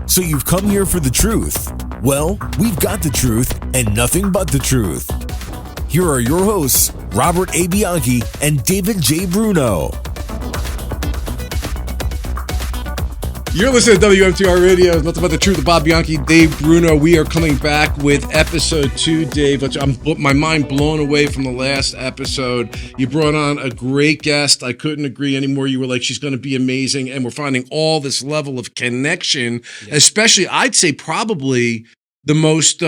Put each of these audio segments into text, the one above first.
So you've come here for the truth. Well, we've got the truth and nothing but the truth. Here are your hosts, Robert A. Bianchi and David J. Bruno. You're listening to WMTR Radio. Nothing but the truth of Bob Bianchi, Dave Bruno. We are coming back with episode 2, Dave. I'm my mind blown away from the last episode. You brought on a great guest. I couldn't agree anymore. You were like, she's going to be amazing. And we're finding all this level of connection, especially, I'd say probably the most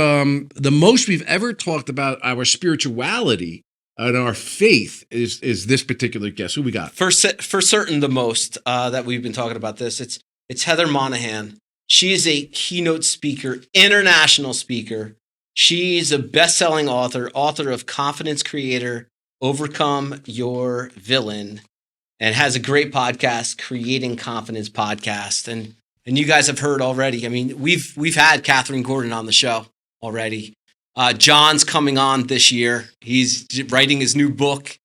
we've ever talked about our spirituality and our faith is this particular guest. Who we got? For certain, the most that we've been talking about this. It's Heather Monahan. She is a keynote speaker, international speaker. She's a best-selling author of Confidence Creator, Overcome Your Villain, and has a great podcast, Creating Confidence Podcast. And you guys have heard already. I mean, we've had Catherine Gordon on the show already. John's coming on this year. He's writing his new book,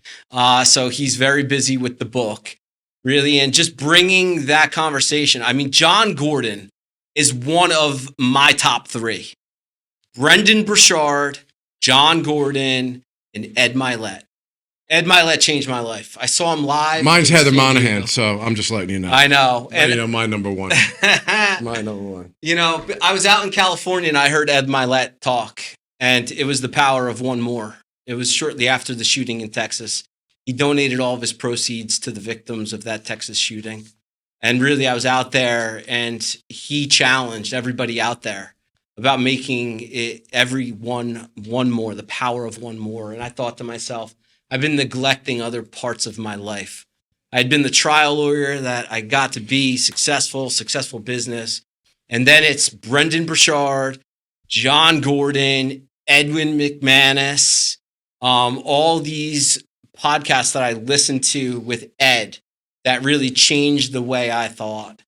so he's very busy with the book. Really, and just bringing that conversation. I mean, John Gordon is one of my top 3. Brendan Burchard, John Gordon, and Ed Milet. Ed Milet changed my life. I saw him live. Mine's Heather Monahan, so I'm just letting you know. I know. And my number one. My number one. You know, I was out in California and I heard Ed Milet talk, and it was the power of one more. It was shortly after the shooting in Texas. He donated all of his proceeds to the victims of that Texas shooting. And really, I was out there and he challenged everybody out there about making it one more, the power of one more. And I thought to myself, I've been neglecting other parts of my life. I had been the trial lawyer that I got to be successful business. And then it's Brendan Burchard, John Gordon, Edwin McManus, all these podcasts that I listened to with Ed that really changed the way I thought.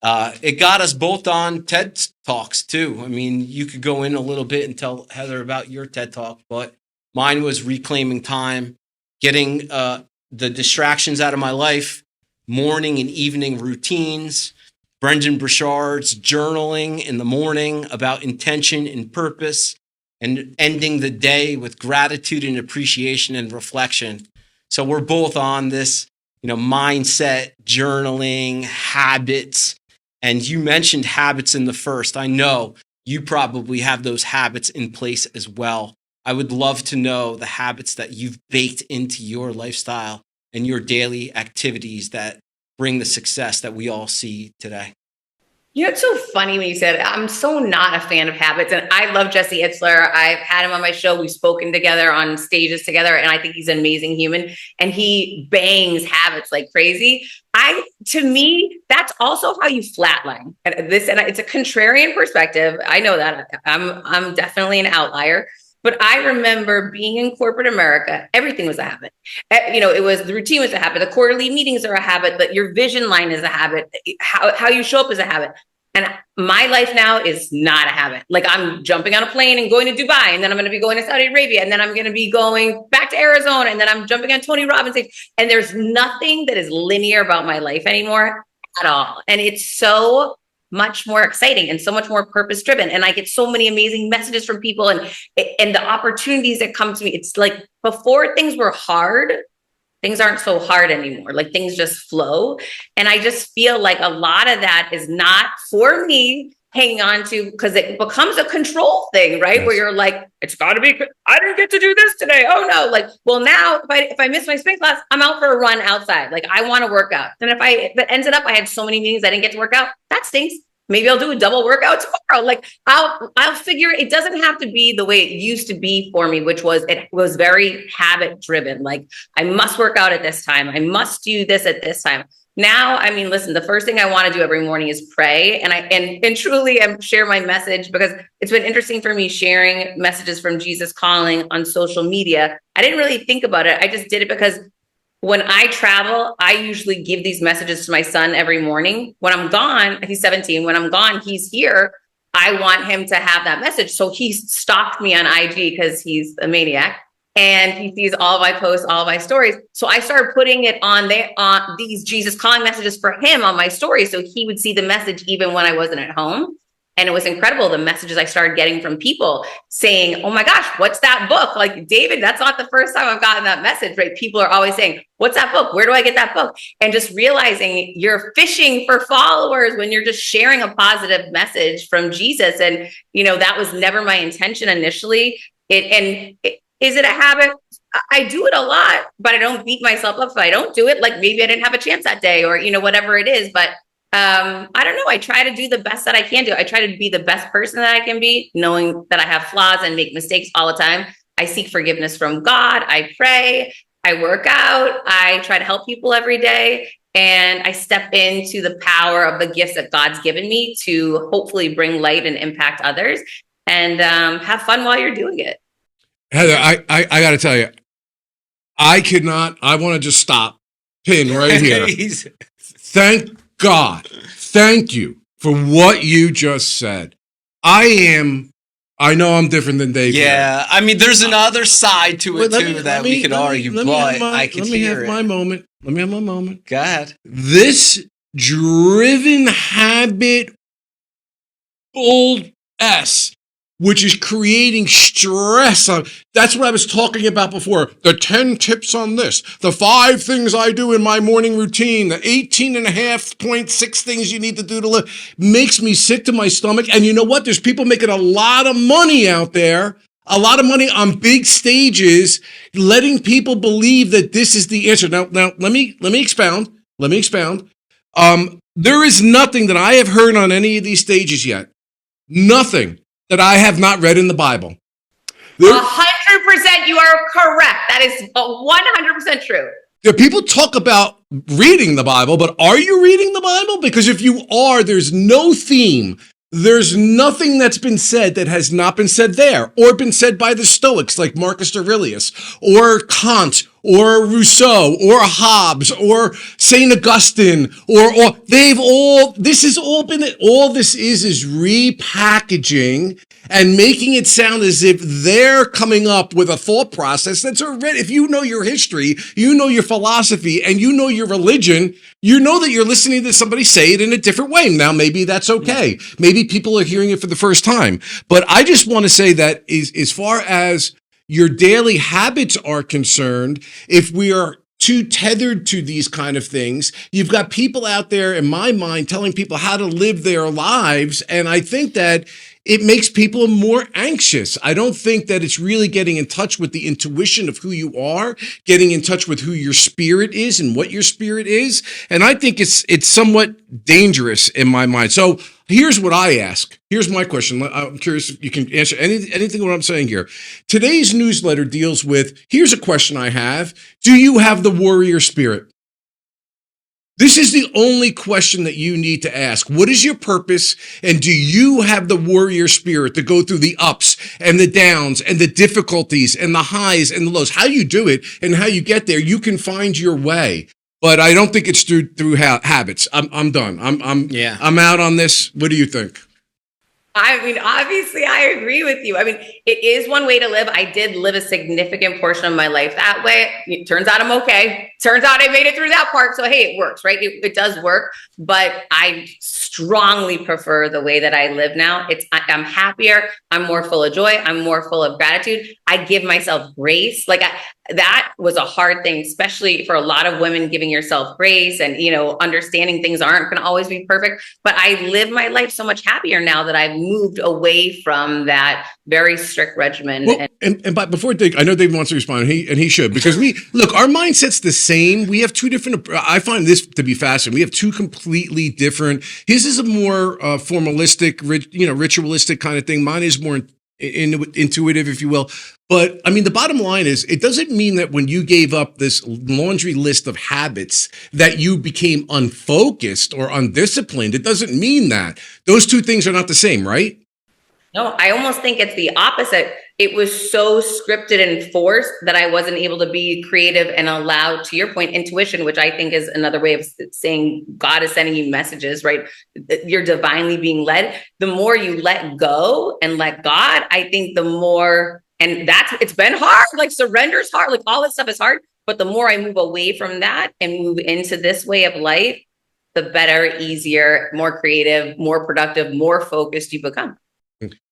It got us both on TED Talks too. I mean, you could go in a little bit and tell Heather about your TED Talk, but mine was reclaiming time, getting the distractions out of my life, morning and evening routines, Brendan Burchard's journaling in the morning about intention and purpose, and ending the day with gratitude and appreciation and reflection. So we're both on this, mindset, journaling, habits. And you mentioned habits in the first. I know you probably have those habits in place as well. I would love to know the habits that you've baked into your lifestyle and your daily activities that bring the success that we all see today. It's so funny when you said, I'm so not a fan of habits. And I love Jesse Itzler. I've had him on my show. We've spoken together on stages together. And I think he's an amazing human. And he bangs habits like crazy. To me, that's also how you flatline. And it's a contrarian perspective. I know that. I'm definitely an outlier. But I remember being in corporate America, everything was a habit. It was the routine was a habit. The quarterly meetings are a habit. That your vision line is a habit. How you show up is a habit. And my life now is not a habit. Like I'm jumping on a plane and going to Dubai, and then I'm going to be going to Saudi Arabia, and then I'm going to be going back to Arizona, and then I'm jumping on Tony Robbins. And there's nothing that is linear about my life anymore at all. And it's so much more exciting and so much more purpose driven. And I get so many amazing messages from people and the opportunities that come to me. It's like before things were hard, things aren't so hard anymore. Like things just flow. And I just feel like a lot of that is not for me hanging on to, because it becomes a control thing, right? Yes. Where you're like, it's got to be, I didn't get to do this today. Oh no. Like, well, now if I miss my spin class, I'm out for a run outside. Like I want to work out. And if it ended up, I had so many meetings, I didn't get to work out. That stinks. Maybe I'll do a double workout tomorrow. Like I'll figure it doesn't have to be the way it used to be for me, which was, it was very habit driven. Like I must work out at this time. I must do this at this time. Now, I mean, listen, the first thing I want to do every morning is pray. And truly share my message, because it's been interesting for me sharing messages from Jesus Calling on social media. I didn't really think about it. I just did it because when I travel, I usually give these messages to my son every morning. When I'm gone, he's 17. When I'm gone, he's here. I want him to have that message. So he stalked me on IG because he's a maniac. And he sees all of my posts, all of my stories. So I started putting it on these Jesus Calling messages for him on my stories. So he would see the message even when I wasn't at home. And it was incredible, the messages I started getting from people saying, oh my gosh, what's that book? Like, David, that's not the first time I've gotten that message, right? People are always saying, what's that book? Where do I get that book? And just realizing you're fishing for followers when you're just sharing a positive message from Jesus. And, that was never my intention initially. Is it a habit? I do it a lot, but I don't beat myself up if I don't do it. Like, maybe I didn't have a chance that day, or, whatever it is. But I don't know. I try to do the best that I can do. I try to be the best person that I can be, knowing that I have flaws and make mistakes all the time. I seek forgiveness from God. I pray. I work out. I try to help people every day. And I step into the power of the gifts that God's given me to hopefully bring light and impact others, and have fun while you're doing it. Heather, I got to tell you, I want to just stop, pin right here. Thank God. Thank you for what you just said. I know I'm different than Dave. Yeah. I mean, there's another side to it that we could argue, but I could hear it. Let me have my moment. Go ahead. This driven habit bull S, which is creating stress. That's what I was talking about before. The 10 tips on this, the 5 things I do in my morning routine, the 18.5.6 things you need to do to live, makes me sick to my stomach. And you know what? There's people making a lot of money out there, a lot of money on big stages, letting people believe that this is the answer. Now, let me expound. There is nothing that I have heard on any of these stages yet. Nothing that I have not read in the Bible. 100%, you are correct. That is 100% true. People talk about reading the Bible, but are you reading the Bible? Because if you are, there's no theme. There's nothing that's been said that has not been said there, or been said by the Stoics like Marcus Aurelius, or Kant, or Rousseau, or Hobbes, or St. Augustine, or this is repackaging and making it sound as if they're coming up with a thought process that's already, if you know your history, you know your philosophy, and you know your religion, you know that you're listening to somebody say it in a different way. Now, maybe that's okay. Maybe people are hearing it for the first time. But I just want to say that as far as your daily habits are concerned, if we are too tethered to these kind of things, you've got people out there, in my mind, telling people how to live their lives. And I think that it makes people more anxious. I don't think that it's really getting in touch with the intuition of who you are, getting in touch with who your spirit is and what your spirit is. And I think it's somewhat dangerous in my mind. So here's what I ask. Here's my question. I'm curious if you can answer anything what I'm saying here. Today's newsletter deals with, here's a question I have. Do you have the warrior spirit? This is the only question that you need to ask. What is your purpose? And do you have the warrior spirit to go through the ups and the downs and the difficulties and the highs and the lows? How you do it and how you get there, you can find your way. But I don't think it's through habits. I'm done. I'm out on this. What do you think? I mean, obviously, I agree with you. I mean, it is one way to live. I did live a significant portion of my life that way. It turns out I'm okay. Turns out I made it through that part. So, hey, it works, right? It does work. But I strongly prefer the way that I live now. I'm happier. I'm more full of joy. I'm more full of gratitude. I give myself grace. That was a hard thing, especially for a lot of women, giving yourself grace and, understanding things aren't going to always be perfect. But I live my life so much happier now that I've moved away from that very strict regimen. Well, but before Dave, I know Dave wants to respond, and he should, because our mindset's the same. We have two different, I find this to be fascinating. We have two completely different, his is a more formalistic, ritualistic kind of thing. Mine is more intuitive, if you will. But I mean, the bottom line is, it doesn't mean that when you gave up this laundry list of habits that you became unfocused or undisciplined. It doesn't mean that. Those two things are not the same, right? No, I almost think it's the opposite. It was so scripted and forced that I wasn't able to be creative and allowed, to your point, intuition, which I think is another way of saying God is sending you messages, right? You're divinely being led. The more you let go and let God, I think the more, and it's been hard, like surrender's hard, like all this stuff is hard. But the more I move away from that and move into this way of life, the better, easier, more creative, more productive, more focused you become.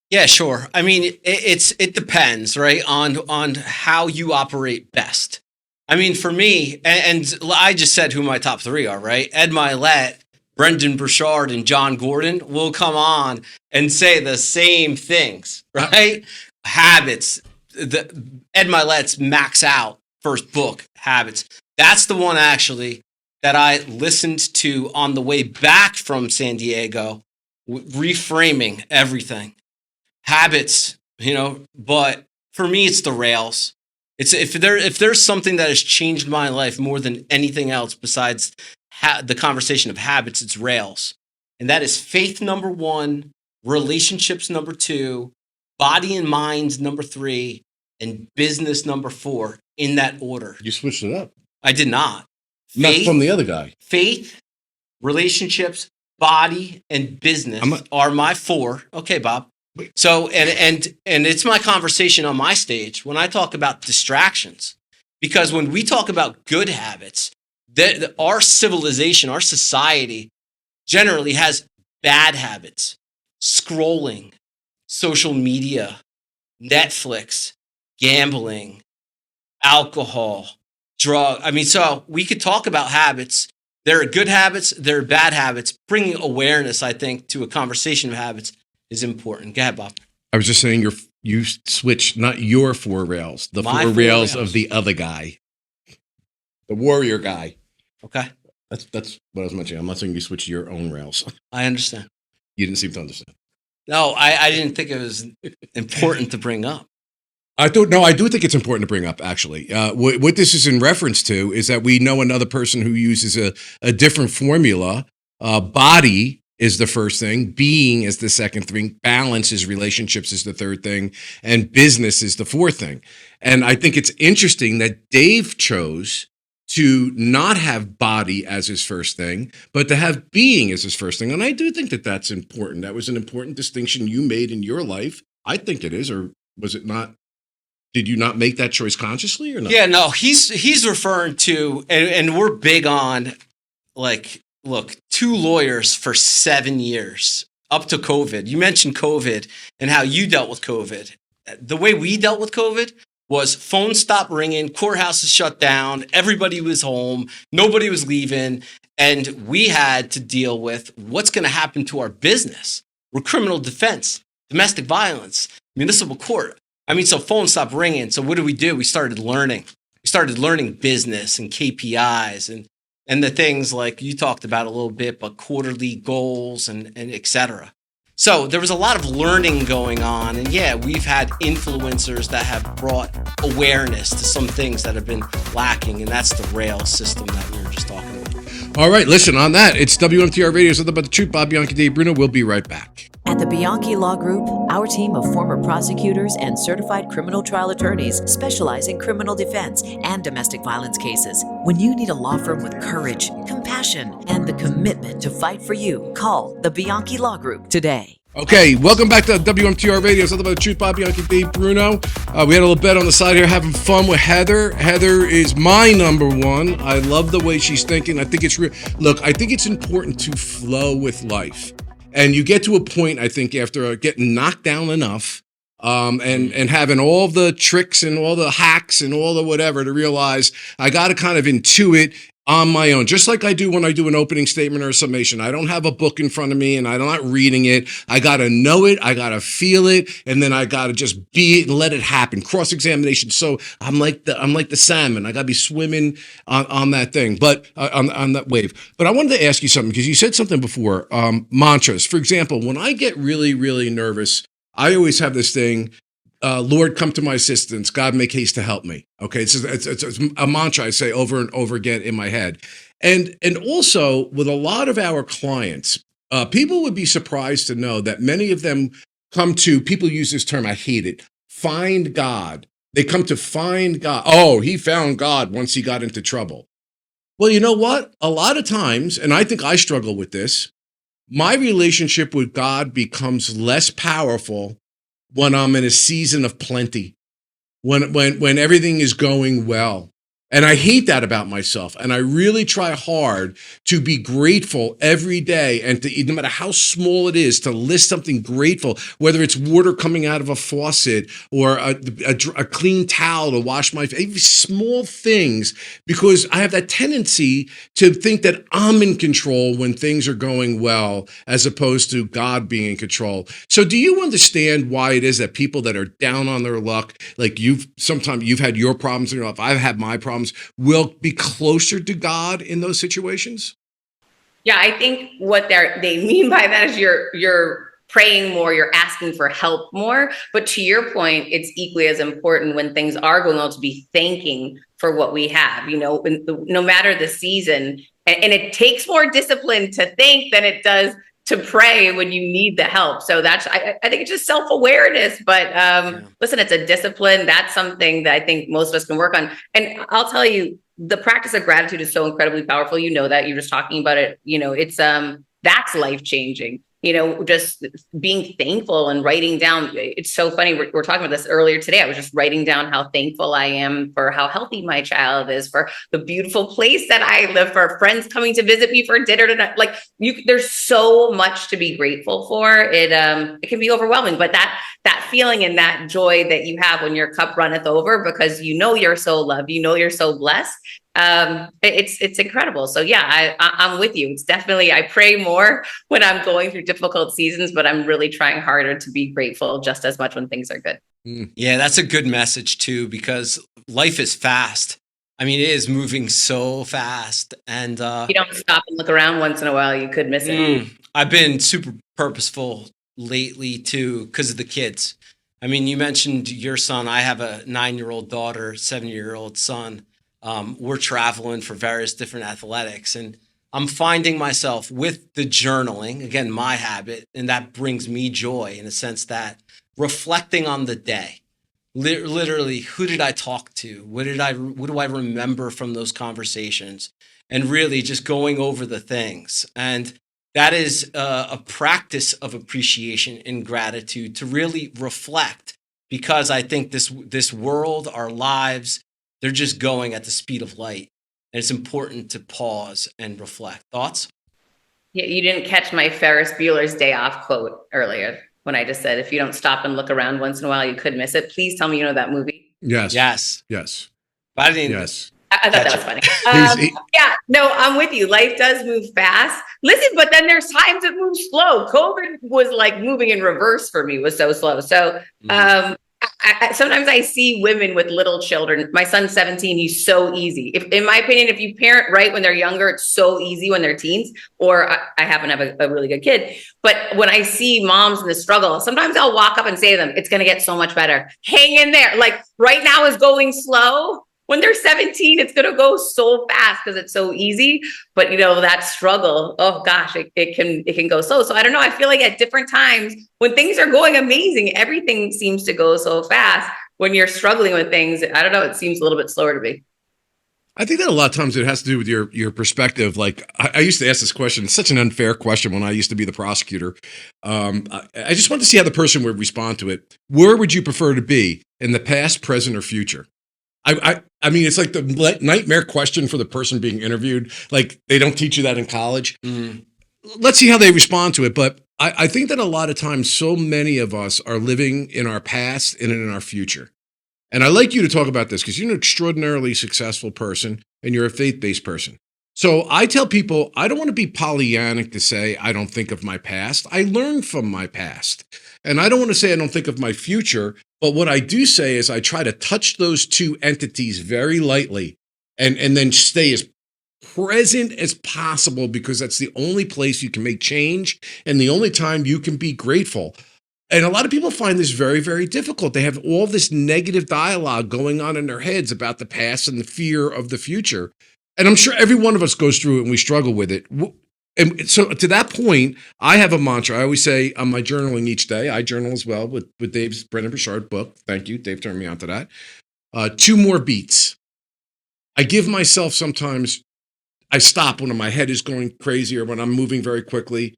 Yeah, sure. I mean, it depends, right, on how you operate best. I mean, for me, and I just said who my top three are, right? Ed Milet, Brendan Burchard, and John Gordon will come on and say the same things, right? Habits. Ed Milet's Max Out first book, Habits. That's the one actually that I listened to on the way back from San Diego, reframing everything. Habits, but for me, it's the rails. It's if there's something that has changed my life more than anything else besides the conversation of habits, it's rails. And that is faith number one, relationships number two, body and mind number three, and business number four, in that order. You switched it up. I did not. Not from the other guy. Faith, relationships, body, and business are my four. Okay, Bob. So, and it's my conversation on my stage when I talk about distractions, because when we talk about good habits, our civilization, our society generally has bad habits: scrolling, social media, Netflix, gambling, alcohol, drug. I mean, so we could talk about habits. There are good habits, there are bad habits. Bringing awareness, I think, to a conversation of habits is important. Go ahead, Bob. I was just saying you switched not your four rails, the four rails of the other guy, the warrior guy. Okay. That's what I was mentioning. I'm not saying you switched your own rails. I understand. You didn't seem to understand. No, I didn't think it was important to bring up. I do think it's important to bring up, actually. What this is in reference to is that we know another person who uses a different formula. Body is the first thing, being is the second thing, balance is relationships is the third thing, and business is the fourth thing. And I think it's interesting that Dave chose to not have body as his first thing, but to have being as his first thing. And I do think that that's important. That was an important distinction you made in your life. I think it is, or was it not? Did you not make that choice consciously or not? Yeah, no, he's referring to, and we're big on, like, look, 2 lawyers for 7 years up to COVID. You mentioned COVID and how you dealt with COVID. The way we dealt with COVID was phones stopped ringing, courthouses shut down, everybody was home, nobody was leaving, and we had to deal with what's going to happen to our business. We're criminal defense, domestic violence, municipal court. I mean, so phones stopped ringing. So what do? We started learning. We started learning business and KPIs and the things like you talked about a little bit, but quarterly goals and et cetera. So there was a lot of learning going on. And yeah, we've had influencers that have brought awareness to some things that have been lacking. And that's the rail system that we were just talking about. All right, listen, on that, it's WMTR Radio, something about the truth. Bob Bianchi, Dave Bruno. We'll be right back. At the Bianchi Law Group, our team of former prosecutors and certified criminal trial attorneys specialize in criminal defense and domestic violence cases. When you need a law firm with courage, compassion, and the commitment to fight for you, call the Bianchi Law Group today. Okay, welcome back to WMTR Radio. Something about the truth. Bob Bianchi, Dave Bruno. We had a little bet on the side here, having fun with Heather. Heather is my number one. I love the way she's thinking. I think it's real. Look, I think it's important to flow with life. And you get to a point, I think, after getting knocked down enough and having all the tricks and all the hacks and all the whatever, to realize I got to kind of intuit on my own, just like I do when I do an opening statement or a summation. I don't have a book in front of me and I'm not reading it. I got to know it. I got to feel it. And then I got to just be it and let it happen. Cross-examination. So I'm like the salmon. I got to be swimming on that thing, but on that wave. But I wanted to ask you something, because you said something before, mantras. For example, when I get really, really nervous, I always have this thing, Lord, come to my assistance. God, make haste to help me. Okay, it's a mantra I say over and over again in my head. And also with a lot of our clients, people would be surprised to know that many of them come to, people use this term, I hate it, find God. They come to find God. Oh, he found God once he got into trouble. Well, you know what? A lot of times, and I think I struggle with this, my relationship with God becomes less powerful when I'm in a season of plenty, when everything is going well. And I hate that about myself. And I really try hard to be grateful every day, and to, no matter how small it is, to list something grateful, whether it's water coming out of a faucet or a clean towel to wash my face, small things, because I have that tendency to think that I'm in control when things are going well, as opposed to God being in control. So do you understand why it is that people that are down on their luck, like sometimes you've had your problems in your life, I've had my problems, will be closer to God in those situations? Yeah, I think what they mean by that is you're praying more, you're asking for help more. But to your point, it's equally as important when things are going well to be thanking for what we have, no matter the season. And it takes more discipline to thank than it does to pray when you need the help. So I think it's just self-awareness, but listen, it's a discipline. That's something that I think most of us can work on. And I'll tell you, the practice of gratitude is so incredibly powerful. You know that, you're just talking about it. It's that's life-changing. Just being thankful and writing down. It's so funny. We're talking about this earlier today. I was just writing down how thankful I am for how healthy my child is, for the beautiful place that I live, for friends coming to visit me for dinner tonight. Like, there's so much to be grateful for. It can be overwhelming, but that feeling and that joy that you have when your cup runneth over, because you're so loved, you're so blessed. It's incredible. So yeah, I'm with you. It's definitely, I pray more when I'm going through difficult seasons, but I'm really trying harder to be grateful just as much when things are good. Yeah, that's a good message too, because life is fast. I mean, it is moving so fast, and you don't stop and look around once in a while, you could miss it. I've been super purposeful lately too, because of the kids. I mean, you mentioned your son. I have a 9-year-old daughter, 7-year-old son. We're traveling for various different athletics, and I'm finding myself with the journaling, again, my habit, and that brings me joy in a sense that reflecting on the day, literally, who did I talk to? What do I remember from those conversations? And really just going over the things. And that is a practice of appreciation and gratitude, to really reflect, because I think this world, our lives, they're just going at the speed of light. And it's important to pause and reflect. Thoughts? Yeah, you didn't catch my Ferris Bueller's Day Off quote earlier when I just said, if you don't stop and look around once in a while, you could miss it. Please tell me you know that movie. Yes. But I didn't. Yes. I thought that was funny. Yeah, no, I'm with you. Life does move fast. Listen, but then there's times it moves slow. COVID was like moving in reverse for me, was so slow. So sometimes I see women with little children. My son's 17. He's so easy. In my opinion, if you parent right when they're younger, it's so easy when they're teens. Or I happen to have a really good kid. But when I see moms in the struggle, sometimes I'll walk up and say to them, it's going to get so much better. Hang in there. Like, right now is going slow. When they're 17, it's going to go so fast because it's so easy. But that struggle, oh gosh, it can go slow. So I don't know. I feel like at different times when things are going amazing, everything seems to go so fast. When you're struggling with things, I don't know, it seems a little bit slower to me. I think that a lot of times it has to do with your perspective. Like, I used to ask this question. It's such an unfair question when I used to be the prosecutor. I just want to see how the person would respond to it. Where would you prefer to be, in the past, present, or future? I mean, it's like the nightmare question for the person being interviewed. Like, they don't teach you that in college. Let's see how they respond to it. But I think that a lot of times, so many of us are living in our past and in our future. And I'd like you to talk about this, because you're an extraordinarily successful person and you're a faith-based person. So I tell people, I don't want to be Pollyannic to say I don't think of my past. I learn from my past. And I don't want to say I don't think of my future. But what I do say is I try to touch those two entities very lightly and then stay as present as possible, because that's the only place you can make change and the only time you can be grateful. And a lot of people find this very, very difficult. They have all this negative dialogue going on in their heads about the past and the fear of the future. And I'm sure every one of us goes through it and we struggle with it. And so to that point, I have a mantra. I always say on my journaling each day, I journal as well with Dave's Brendan Burchard book. Thank you. Dave turned me on to that. 2 more beats. I give myself sometimes, I stop when my head is going crazy or when I'm moving very quickly.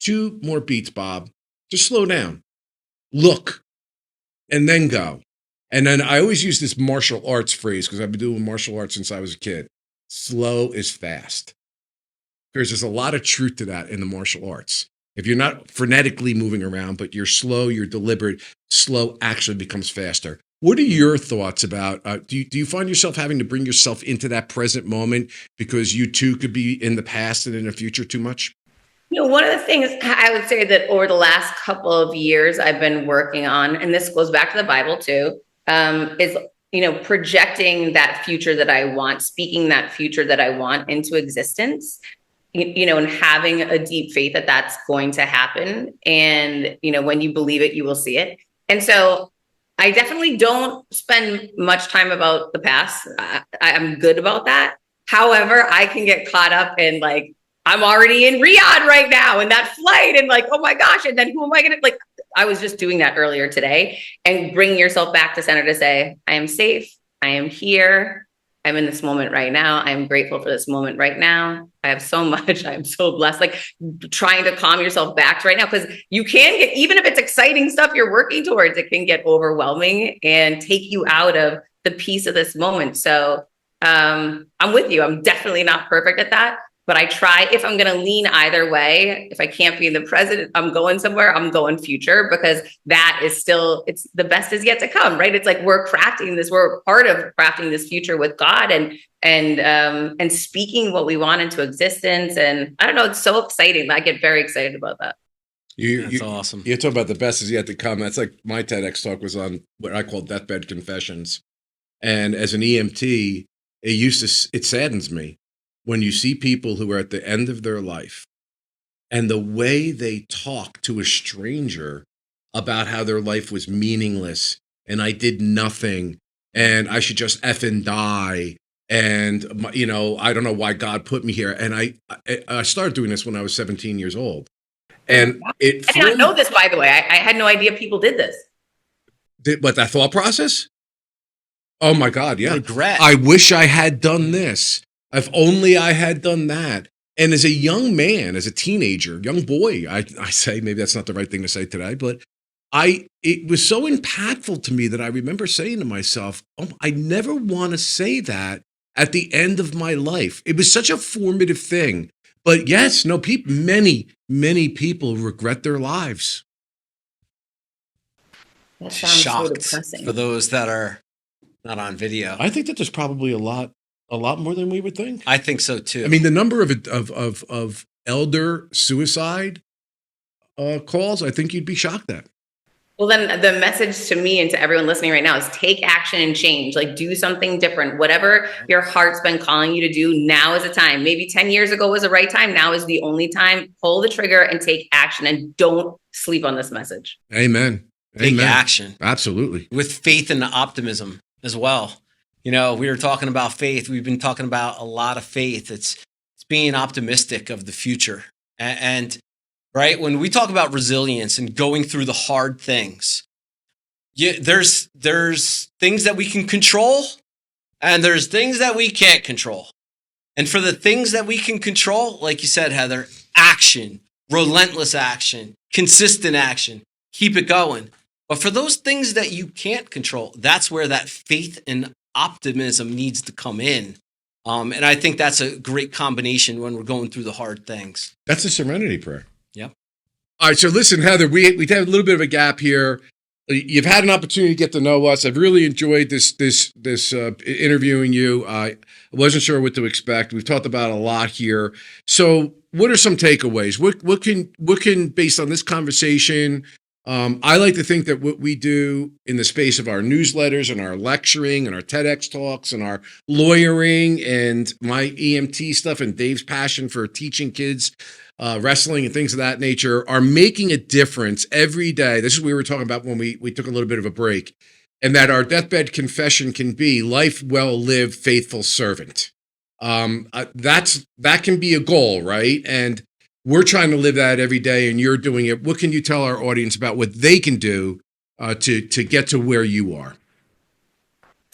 2 more beats, Bob. Just slow down. Look, and then go. And then I always use this martial arts phrase because I've been doing martial arts since I was a kid. Slow is fast. Because there's a lot of truth to that in the martial arts. If you're not frenetically moving around, but you're slow, you're deliberate, slow actually becomes faster. What are your thoughts about, do you find yourself having to bring yourself into that present moment because you too could be in the past and in the future too much? One of the things I would say that over the last couple of years I've been working on, and this goes back to the Bible too, is, projecting that future that I want, speaking that future that I want into existence, and having a deep faith that that's going to happen. And, when you believe it, you will see it. And so I definitely don't spend much time about the past. I'm good about that. However, I can get caught up in I'm already in Riyadh right now and that flight and oh my gosh. And then who am I going to I was just doing that earlier today, and bringing yourself back to center to say, I am safe. I am here. I'm in this moment right now. I'm grateful for this moment right now. I have so much. I'm so blessed. Trying to calm yourself back to right now, because you can get, even if it's exciting stuff you're working towards, it can get overwhelming and take you out of the peace of this moment. So I'm with you. I'm definitely not perfect at that, but I try. If I'm going to lean either way, if I can't be in the present, I'm going somewhere, I'm going future, because that is still, it's the best is yet to come, right? It's we're crafting this, we're part of crafting this future with God, and speaking what we want into existence. And I don't know, it's so exciting. I get very excited about that. That's awesome. You talk about the best is yet to come. That's like my TEDx talk was on what I call deathbed confessions. And as an EMT, it saddens me when you see people who are at the end of their life and the way they talk to a stranger about how their life was meaningless and I did nothing and I should just effing die. And, I don't know why God put me here. And I started doing this when I was 17 years old. And I did not know this, by the way. I had no idea people did this. But that thought process? Oh my God, yeah. Regret. I wish I had done this. If only I had done that. And as a young man, as a teenager, young boy, I say, maybe that's not the right thing to say today, but it was so impactful to me that I remember saying to myself, oh, I never want to say that at the end of my life. It was such a formative thing. But yes, many, many people regret their lives. That sounds Shocked so depressing. for those that are not on video. I think that there's probably a lot more than we would think. I think so too. I mean, the number of elder suicide calls, I think you'd be shocked at. Well, then the message to me and to everyone listening right now is take action and change. Do something different. Whatever your heart's been calling you to do, now is the time. Maybe 10 years ago was the right time. Now is the only time. Pull the trigger and take action, and don't sleep on this message. Amen. Take action. Absolutely. With faith and optimism as well. We were talking about faith. We've been talking about a lot of faith. It's being optimistic of the future. And right, when we talk about resilience and going through the hard things, there's things that we can control and there's things that we can't control. And for the things that we can control, like you said, Heather, action, relentless action, consistent action, keep it going. But for those things that you can't control, that's where that faith and optimism needs to come in. And I think that's a great combination when we're going through the hard things. That's a serenity prayer. Yep. All right. So listen, Heather, we had a little bit of a gap here. You've had an opportunity to get to know us. I've really enjoyed this interviewing you. I wasn't sure what to expect. We've talked about a lot here. So what are some takeaways? What can based on this conversation, I like to think that what we do in the space of our newsletters and our lecturing and our TEDx talks and our lawyering and my EMT stuff and Dave's passion for teaching kids wrestling and things of that nature are making a difference every day. This is what we were talking about when we took a little bit of a break, and that our deathbed confession can be life well lived, faithful servant. That can be a goal, right? And we're trying to live that every day, and you're doing it. What can you tell our audience about what they can do to get to where you are?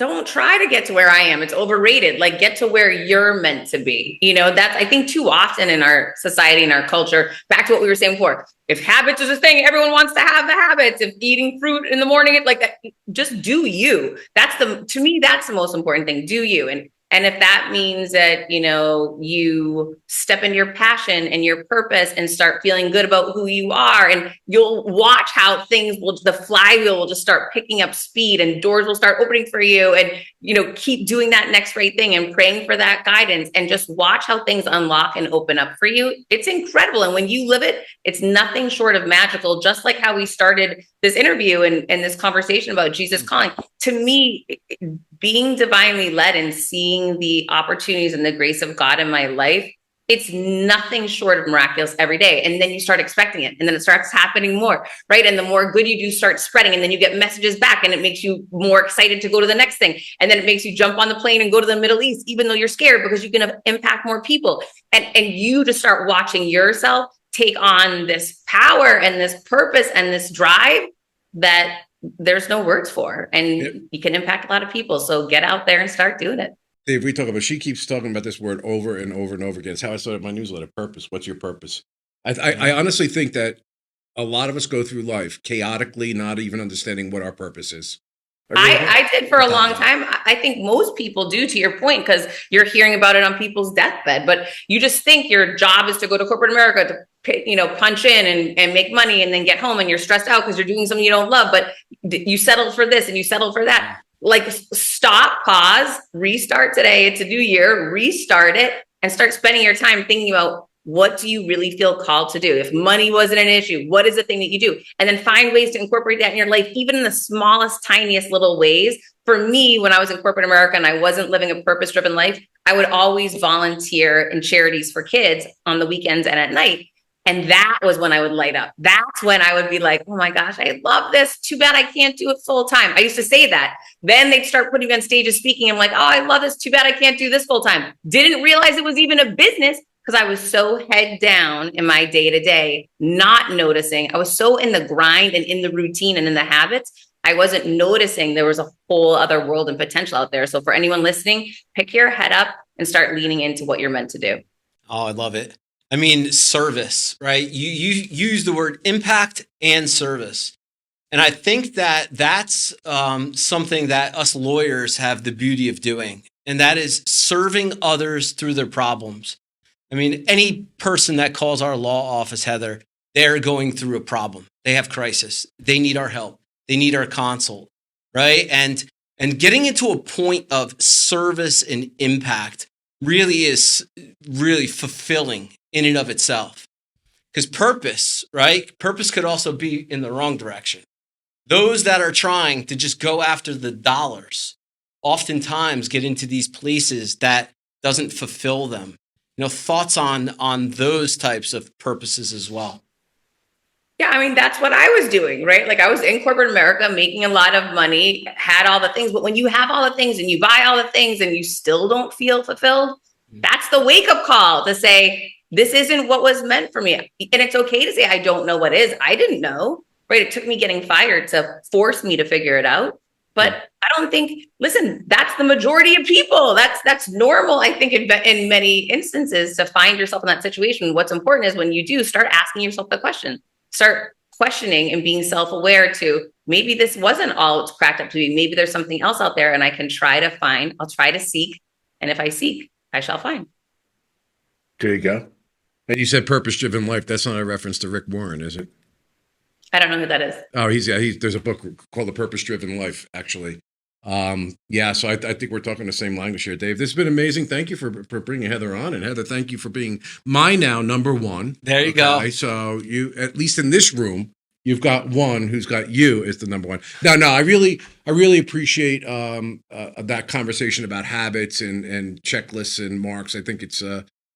don't try to get to where I am. It's overrated. Like, get to where you're meant to be. That's, I think, too often in our society and our culture, back to what we were saying before. If habits is a thing, everyone wants to have the habits. If eating fruit in the morning, it's like that, just do you. To me, that's the most important thing. Do you. And if that means that, you step into your passion and your purpose and start feeling good about who you are, and you'll watch how the flywheel will just start picking up speed and doors will start opening for you, and, keep doing that next right thing and praying for that guidance and just watch how things unlock and open up for you. It's incredible. And when you live it, it's nothing short of magical, just like how we started this interview and this conversation about Jesus calling. To me, being divinely led and seeing the opportunities and the grace of God in my life, it's nothing short of miraculous every day. And then you start expecting it, and then it starts happening more, right? And the more good you do start spreading, and then you get messages back, and it makes you more excited to go to the next thing. And then it makes you jump on the plane and go to the Middle East, even though you're scared, because you can impact more people. And you just start watching yourself take on this power and this purpose and this drive that there's no words for, and you can impact a lot of people. So get out there and start doing it. Dave, she keeps talking about this word over and over and over again. It's how I started my newsletter. Purpose. What's your purpose? I honestly think that a lot of us go through life chaotically, not even understanding what our purpose is. I did for a long time. I think most people do, to your point, because you're hearing about it on people's deathbed, but you just think your job is to go to corporate America to punch in and make money and then get home, and you're stressed out because you're doing something you don't love, but you settled for this and you settled for that. Like, stop, pause, restart today. It's a new year, restart it, and start spending your time thinking about, what do you really feel called to do? If money wasn't an issue, what is the thing that you do? And then find ways to incorporate that in your life, even in the smallest, tiniest little ways. For me, when I was in corporate America and I wasn't living a purpose-driven life, I would always volunteer in charities for kids on the weekends and at night. And that was when I would light up. That's when I would be like, oh my gosh, I love this. Too bad I can't do it full time. I used to say that. Then they'd start putting me on stages speaking. I'm like, oh, I love this. Too bad I can't do this full time. Didn't realize it was even a business, because I was so head down in my day to day, not noticing. I was so in the grind and in the routine and in the habits. I wasn't noticing there was a whole other world and potential out there. So for anyone listening, pick your head up and start leaning into what you're meant to do. Oh, I love it. I mean, service, right? You use the word impact and service. And I think that that's something that us lawyers have the beauty of doing. And that is serving others through their problems. I mean, any person that calls our law office, Heather, they're going through a problem. They have crisis. They need our help. They need our consult, right? And getting into a point of service and impact really is really fulfilling in and of itself. Because purpose, right? Purpose could also be in the wrong direction. Those that are trying to just go after the dollars oftentimes get into these places that doesn't fulfill them. Thoughts on those types of purposes as well. Yeah, I mean, that's what I was doing, right? Like, I was in corporate America making a lot of money, had all the things, but when you have all the things and you buy all the things and you still don't feel fulfilled, that's the wake-up call to say, this isn't what was meant for me. And it's okay to say, I don't know what is. I didn't know, right? It took me getting fired to force me to figure it out. But I don't think, listen, that's the majority of people. That's normal, I think, in many instances, to find yourself in that situation. What's important is when you do, start asking yourself the question. Start questioning and being self-aware to, maybe this wasn't all it's cracked up to be. Maybe there's something else out there, and I can try to find. I'll try to seek. And if I seek, I shall find. There you go. And you said purpose-driven life. That's not a reference to Rick Warren, is it? I don't know who that is. Oh, there's a book called The Purpose-Driven Life, actually. So I think we're talking the same language here, Dave. This has been amazing. Thank you for bringing Heather on. And Heather, thank you for being my now number one. There you go. So you, at least in this room, you've got one who's got you as the number one. No, I really appreciate that conversation about habits and checklists and marks. I think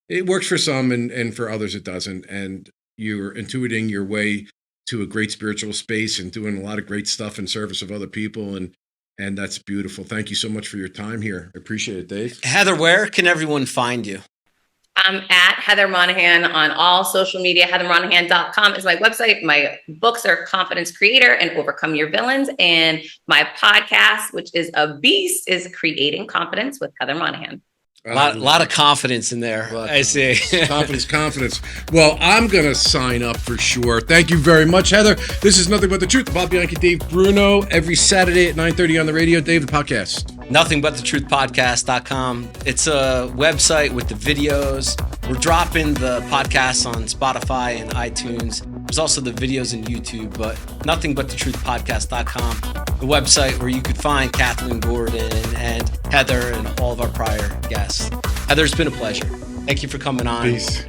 it works for some and for others it doesn't. And you're intuiting your way to a great spiritual space and doing a lot of great stuff in service of other people. And that's beautiful. Thank you so much for your time here. I appreciate it, Dave. Heather, where can everyone find you? I'm at Heather Monahan on all social media. HeatherMonahan.com is my website. My books are Confidence Creator and Overcome Your Villains. And my podcast, which is a beast, is Creating Confidence with Heather Monahan. A lot of confidence in there. I see. Confidence. Well, I'm going to sign up for sure. Thank you very much, Heather. This is Nothing But the Truth. Bob Bianchi, Dave Bruno, every Saturday at 9:30 on the radio. Dave, the podcast. NothingButTheTruthPodcast.com. It's a website with the videos. We're dropping the podcasts on Spotify and iTunes. There's also the videos in YouTube, but NothingButTheTruthPodcast.com, the website where you could find Kathleen Gordon and Heather and all of our prior guests. Heather, it's been a pleasure. Thank you for coming on. Peace.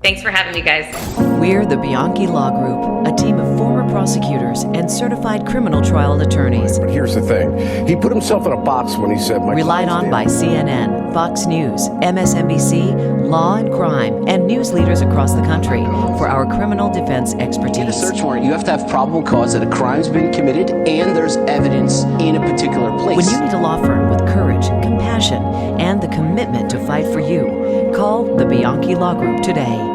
Thanks for having me, guys. We're the Bianchi Law Group, a team of former prosecutors and certified criminal trial attorneys. But here's the thing. He put himself in a box when he said... Relied on by CNN, Fox News, MSNBC, Law and Crime, and news leaders across the country for our criminal defense expertise. To get a search warrant, you have to have probable cause that a crime's been committed and there's evidence in a particular place. When you need a law firm with courage, compassion, and the commitment to fight for you, call the Bianchi Law Group today.